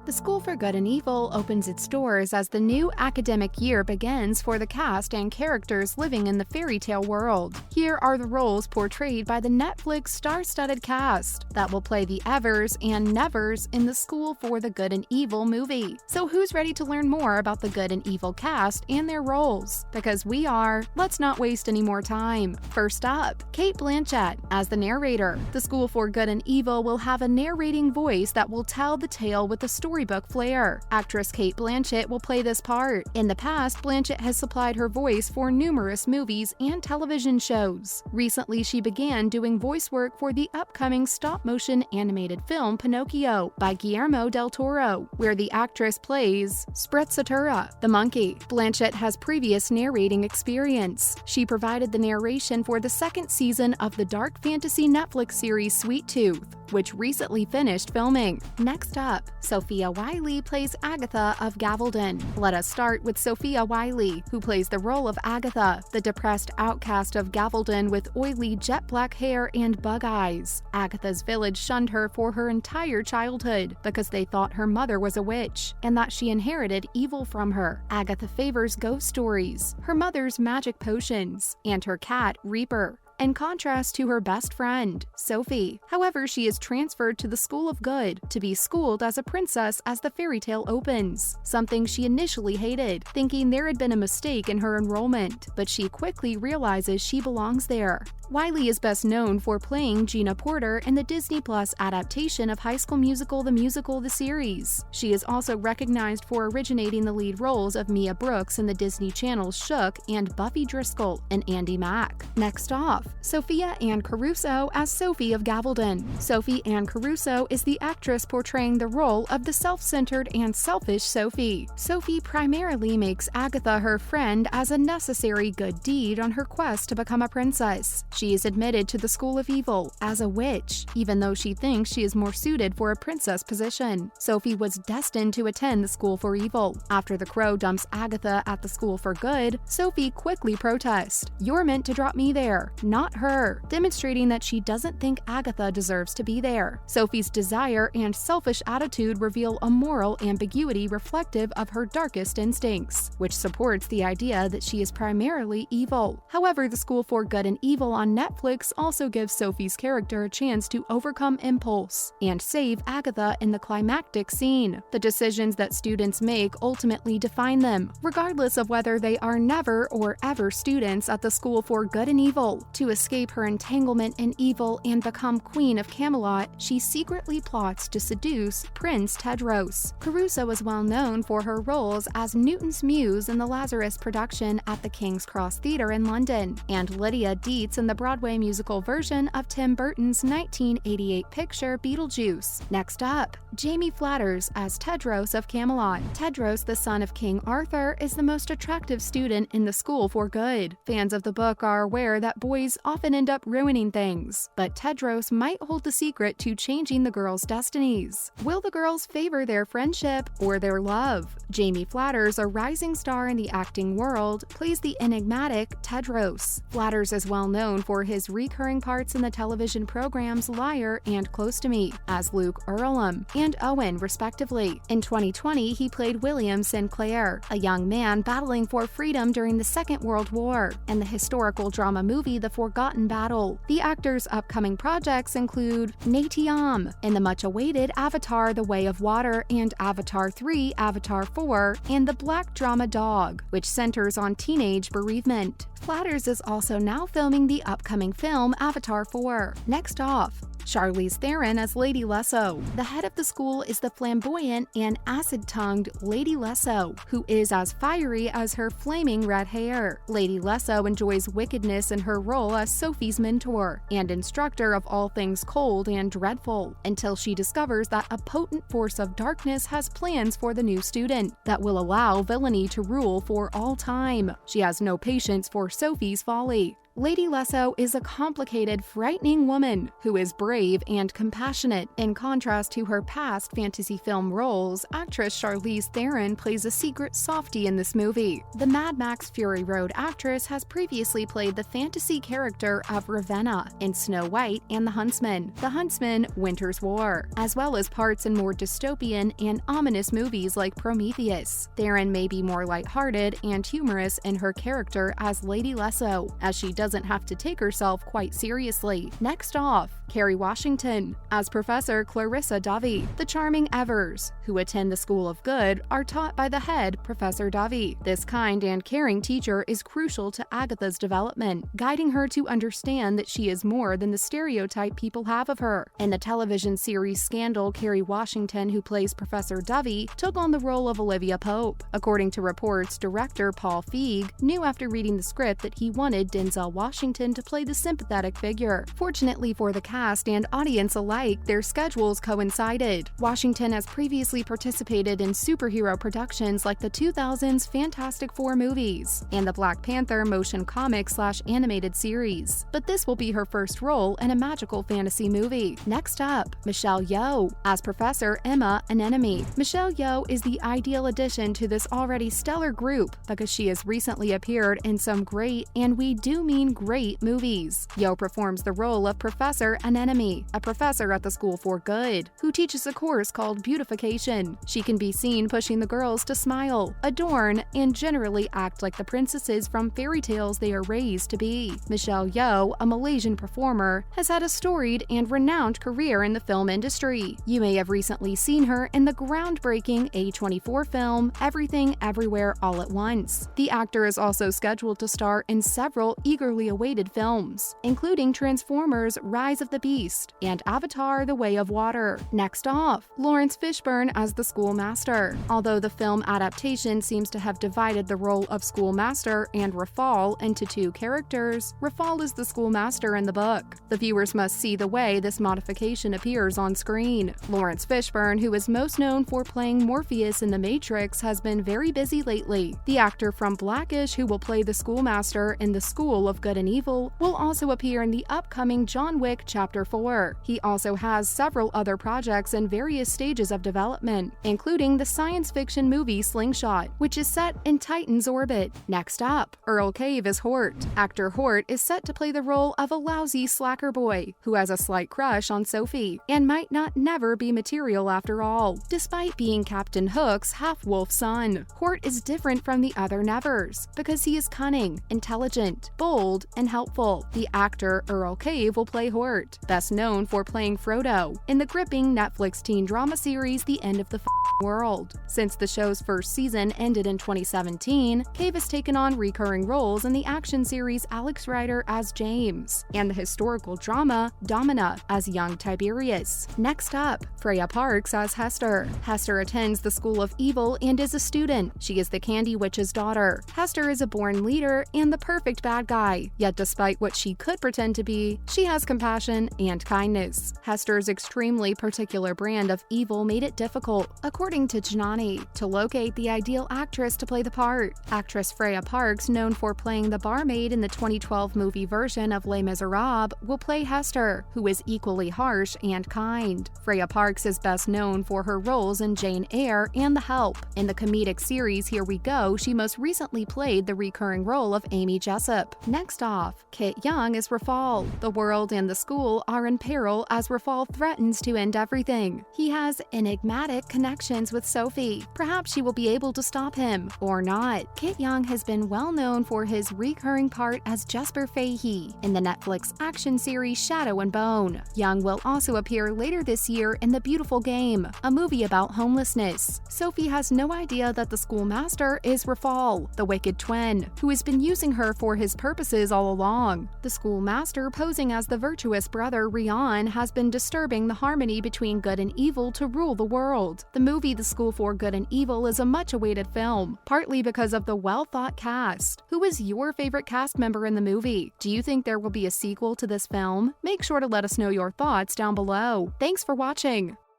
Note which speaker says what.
Speaker 1: The School for Good and Evil opens its doors as the new academic year begins for the cast and characters living in the fairy tale world. Here are the roles portrayed by the Netflix star-studded cast that will play the Evers and Nevers in the School for the Good and Evil movie. So who's ready to learn more about the Good and Evil cast and their roles? Because we are. Let's not waste any more time. First up, Cate Blanchett as the narrator. The School for Good and Evil will have a narrating voice that will tell the tale with a storybook flair. Actress Cate Blanchett will play this part. In the past, Blanchett has supplied her voice for numerous movies and television shows. Recently, she began doing voice work for the upcoming stop-motion animated film Pinocchio by Guillermo del Toro, where the actress plays Sprezzatura, the monkey. Blanchett has previous narrating experience. She provided the narration for the second season of the dark fantasy Netflix series Sweet Tooth, which recently finished filming. Next up, Sophia Wiley plays Agatha of Gavaldon. Let us start with Sophia Wiley, who plays the role of Agatha, the depressed outcast of Gavaldon with oily jet black hair and bug eyes. Agatha's village shunned her for her entire childhood because they thought her mother was a witch and that she inherited evil from her. Agatha favors ghost stories, her mother's magic potions, and her cat Reaper, in contrast to her best friend, Sophie. However, she is transferred to the School of Good to be schooled as a princess as the fairy tale opens, something she initially hated, thinking there had been a mistake in her enrollment, but she quickly realizes she belongs there. Wiley is best known for playing Gina Porter in the Disney Plus adaptation of High School Musical: The Musical, the series. She is also recognized for originating the lead roles of Mia Brooks in the Disney Channel's Shook and Buffy Driscoll and Andy Mack. Next off, Sophia Ann Caruso as Sophie of Gavaldon. Sophie Ann Caruso is the actress portraying the role of the self-centered and selfish Sophie. Sophie primarily makes Agatha her friend as a necessary good deed on her quest to become a princess. She is admitted to the School of Evil as a witch, even though she thinks she is more suited for a princess position. Sophie was destined to attend the School for Evil. After the Crow dumps Agatha at the School for Good, Sophie quickly protests, "You're meant to drop me there, not her," demonstrating that she doesn't think Agatha deserves to be there. Sophie's desire and selfish attitude reveal a moral ambiguity reflective of her darkest instincts, which supports the idea that she is primarily evil. However, the School for Good and Evil on Netflix also gives Sophie's character a chance to overcome impulse and save Agatha in the climactic scene. The decisions that students make ultimately define them, regardless of whether they are never or ever students at the School for Good and Evil. To escape her entanglement in evil and become Queen of Camelot, she secretly plots to seduce Prince Tedros. Caruso is well known for her roles as Newton's muse in the Lazarus production at the King's Cross Theatre in London, and Lydia Dietz in the Broadway musical version of Tim Burton's 1988 picture Beetlejuice. Next up, Jamie Flatters as Tedros of Camelot. Tedros, the son of King Arthur, is the most attractive student in the School for Good. Fans of the book are aware that boys often end up ruining things, but Tedros might hold the secret to changing the girls' destinies. Will the girls favor their friendship or their love? Jamie Flatters, a rising star in the acting world, plays the enigmatic Tedros. Flatters is well known for his recurring parts in the television programs Liar and Close to Me as Luke Earlham and Owen, respectively. In 2020, he played William Sinclair, a young man battling for freedom during the Second World War, in the historical drama movie The Forgotten Battle. The actor's upcoming projects include Natiam in the much-awaited Avatar: The Way of Water and Avatar 3, Avatar 4, and the black drama Dog, which centers on teenage bereavement. Flatters is also now filming the upcoming film Avatar 4. Next off, Charlize Theron as Lady Lesso. The head of the school is the flamboyant and acid-tongued Lady Lesso, who is as fiery as her flaming red hair. Lady Lesso enjoys wickedness in her role as Sophie's mentor and instructor of all things cold and dreadful, until she discovers that a potent force of darkness has plans for the new student that will allow villainy to rule for all time. She has no patience for Sophie's folly. Lady Lesso is a complicated, frightening woman who is brave and compassionate. In contrast to her past fantasy film roles, actress Charlize Theron plays a secret softie in this movie. The Mad Max Fury Road actress has previously played the fantasy character of Ravenna in Snow White and the Huntsman, Winter's War, as well as parts in more dystopian and ominous movies like Prometheus. Theron may be more lighthearted and humorous in her character as Lady Lesso, as she doesn't have to take herself quite seriously. Next off, Kerry Washington as Professor Clarissa Dovey. The charming Evers, who attend the School of Good, are taught by the head, Professor Dovey. This kind and caring teacher is crucial to Agatha's development, guiding her to understand that she is more than the stereotype people have of her. In the television series Scandal, Kerry Washington, who plays Professor Dovey, took on the role of Olivia Pope. According to reports, director Paul Feig knew after reading the script that he wanted Denzel Washington to play the sympathetic figure. Fortunately for the cast and audience alike, their schedules coincided. Washington has previously participated in superhero productions like the 2000s Fantastic Four movies and the Black Panther motion comic/animated series, but this will be her first role in a magical fantasy movie. Next up, Michelle Yeoh as Professor Emma Anemone. Michelle Yeoh is the ideal addition to this already stellar group because she has recently appeared in some great, and we do mean great, movies. Yeoh performs the role of Professor Anemone, a professor at the School for Good, who teaches a course called beautification. She can be seen pushing the girls to smile, adorn, and generally act like the princesses from fairy tales they are raised to be. Michelle Yeoh, a Malaysian performer, has had a storied and renowned career in the film industry. You may have recently seen her in the groundbreaking A24 film Everything Everywhere All at Once. The actor is also scheduled to star in several eagerly awaited films, including Transformers: Rise of the Beast and Avatar: The Way of Water. Next off, Lawrence Fishburne as the schoolmaster. Although the film adaptation seems to have divided the role of schoolmaster and Rafal into two characters, Rafal is the schoolmaster in the book. The viewers must see the way this modification appears on screen. Lawrence Fishburne, who is most known for playing Morpheus in The Matrix, has been very busy lately. The actor from Blackish, who will play the schoolmaster in The School of Good and Evil, will also appear in the upcoming John Wick Chapter 4. He also has several other projects in various stages of development, including the science fiction movie Slingshot, which is set in Titan's orbit. Next up, Earl Cave as Hort. Actor Hort is set to play the role of a lousy slacker boy who has a slight crush on Sophie and might not never be material after all. Despite being Captain Hook's half-wolf son, Hort is different from the other Nevers because he is cunning, intelligent, bold, and helpful. The actor Earl Cave will play Hort, best known for playing Frodo in the gripping Netflix teen drama series The End of the World. Since the show's first season ended in 2017, Cave has taken on recurring roles in the action series Alex Rider as James and the historical drama Domina as young Tiberius. Next up, Freya Parks as Hester. Hester attends the School of Evil and is a student. She is the Candy Witch's daughter. Hester is a born leader and the perfect bad guy, yet despite what she could pretend to be, she has compassion and kindness. Hester's extremely particular brand of evil made it difficult, according to Chainani, to locate the ideal actress to play the part. Actress Freya Parks, known for playing the barmaid in the 2012 movie version of Les Miserables, will play Hester, who is equally harsh and kind. Freya Parks is best known for her roles in Jane Eyre and The Help. In the comedic series Here We Go, she most recently played the recurring role of Amy Jessup. Next off, Kit Young as Rafal. The world and the school are in peril as Rafal threatens to end everything. He has enigmatic connections with Sophie. Perhaps she will be able to stop him, or not. Kit Young has been well known for his recurring part as Jesper Fahey in the Netflix action series Shadow and Bone. Young will also appear later this year in The Beautiful Game, a movie about homelessness. Sophie has no idea that the schoolmaster is Rafal, the wicked twin, who has been using her for his purposes all along. The schoolmaster, posing as the virtuous brother Rian, has been disturbing the harmony between good and evil to rule the world. The movie The School for Good and Evil is a much-awaited film, partly because of the well-thought cast. Who is your favorite cast member in the movie? Do you think there will be a sequel to this film? Make sure to let us know your thoughts down below. Thanks for watching!